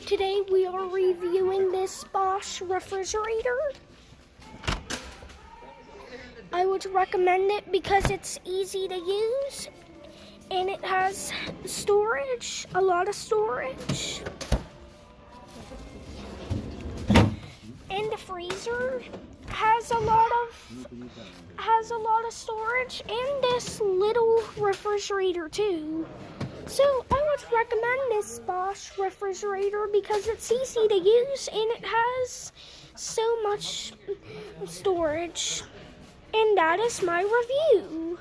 Today we are reviewing this Bosch refrigerator. I would recommend it because it's easy to use and it has storage, a lot of storage. And the freezer has a lot of storage, and this little refrigerator too. So I would recommend this Bosch refrigerator because it's easy to use and it has so much storage. And that is my review.